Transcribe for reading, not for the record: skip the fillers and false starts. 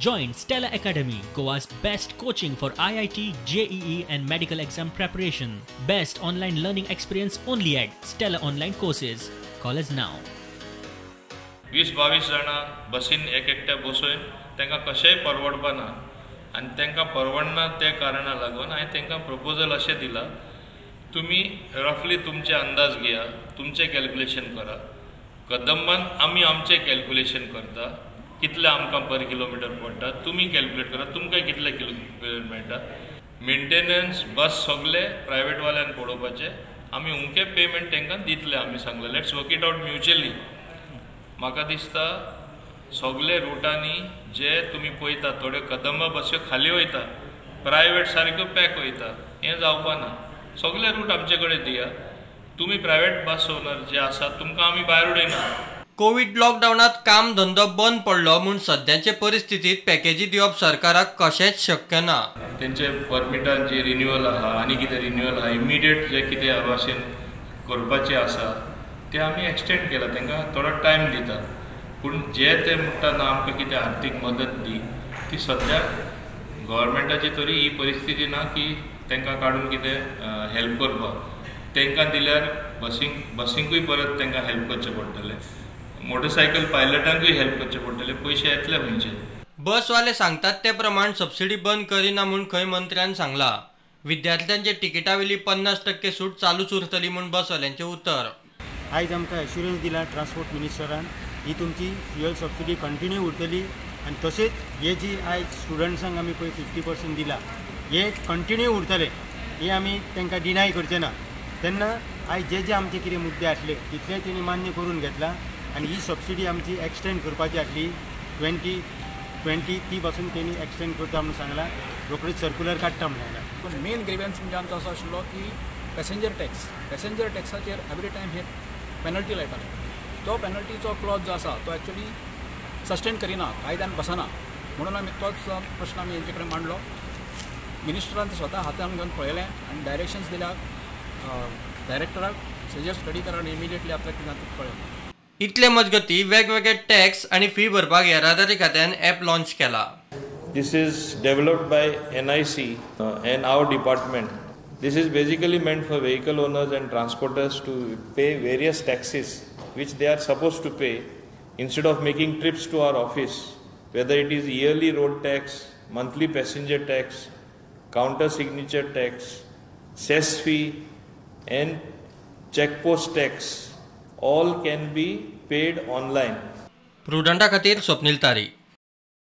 Join Stella Academy, Goa's best coaching for IIT, JEE and medical exam preparation. Best online learning experience only at Stella Online Courses. Call us now. 20-22 जाणां बसीन एकट्या बसून तांकां कशेंय परवडपाना आनी तांकां परवडना ते कारणा लागून हांवें तांकां प्रपोजल अशें दिलां, तुमी रफली तुमचे अंदाज घेया, तुमचे कॅल्क्युलेशन करा. कदंबान आमी आमचे कॅल्क्युलेशन करता, कितले आमकां पर किलोमिटर पडटा, तुमी कॅल्क्युलेट करा तुमकां कितले किलोमिटर मेळटा. मेंटेनन्स बस सगळे प्रायवेटवाल्यान पळोवपाचे, आमी उमके पेमेंट तांकां दितले. आमी सांगलें let's work it out mutually. म्हाका दिसता सगळे रुटांनी जे तुमी पळयता थोड्यो कदंबा बस्यो खाली वयता, प्रायवेट सारक्यो पॅक वयता, हें जावपाना. सगळे रूट आमचे कडेन दिया. तुमी प्रायवेट बस ओनर जे आसा तुमकां आमी भायर उडयना. कोविड लॉकडाऊनात काम धंदो बंद पडलो म्हूण सद्याचे परिस्थितीत पॅकेजी दिवप सरकाराक कशेंच शक्य ना. तेंचे परमिटान जे रिन्युअल आहा आनी कितें रिन्युअल आहा इमिडिएट जे कितें ह्या भाशेन करपाचें आसा ते आमी एक्सटेंड केला, तांकां थोडो टायम दिता. पूण जे ते म्हणटाना आमकां कितें आर्थीक मदत दी ती सद्याक गव्हर्मेंटाची तरी ही परिस्थिती ना की तांकां काडून कितें हेल्प करपाक. तांकां दिल्यार बसींकूय परत तांकां हेल्प करचें पडटलें, मोटरसायकल पायलटांकूय हेल्प करचें पडटलें. पयशे येतले खंयचे. बसवाले सांगतात ते प्रमाण सबसिडी बंद करिना म्हूण खंय मंत्र्यान सांगलां. विद्यार्थ्यांचे तिकिटावेली 50% सूट चालूच उरतली म्हूण बसवाल्यांचें उतर. आयज आमकां एश्युरन्स दिला ट्रान्सपोर्ट मिनिस्टरान, ही तुमची फ्युएल सबसिडी कंटिन्यू उरतली आनी तशेंच हे जी आयज स्टुडंट्सांक आमी पळय 50% दिला हे कंटिन्यू उरतले, हे आमी तांकां डिनाय करचे ना. तेन्ना आयज जे जे आमचे कितें मुद्दे आसले तितले तेणी मान्य करून घेतला आनी ही सबसिडी आमची एक्सटेंड करपाची आसली 2020 ती पासून तेणी एक्सटेंड करता म्हणून सांगला. रोखडीच सर्क्युलर काडटा म्हणून सांगला. पूण मेन ग्रीव्हन्स म्हणजे आमचो असो आशिल्लो की पॅसेंजर टॅक्साचेर एवरी टायम हे पेनल्टी लायताले. तो पेनल्टीचो क्लॉज जो आसा तो एक्चुअली सस्टेन करिना, कायद्यान बसना. म्हणून आमी तोच प्रश्न आमी हेंचे कडेन मांडलो. मिनिस्टरान ते स्वता हातान घेवन पळयलें आनी डायरेक्शन्स दिल्यात डायरेक्टराक सजेस्ट स्टडी करा आनी इमिडिएटली आपल्याक कितें जाता कळयलें. इतले मजगती वेगवेगळे टॅक्स आणि फी भरपाक येरादारी खात्यान ॲप लॉन्च केला. This is developed by NIC and our department. This is basically meant for vehicle owners and transporters to pay various taxes which they are supposed to pay instead of making trips to our office, whether it is yearly road tax, monthly passenger tax, counter signature tax, cess fee and checkpost tax. All can be paid online. प्रुडंटा खातीर स्वप्नील तारी.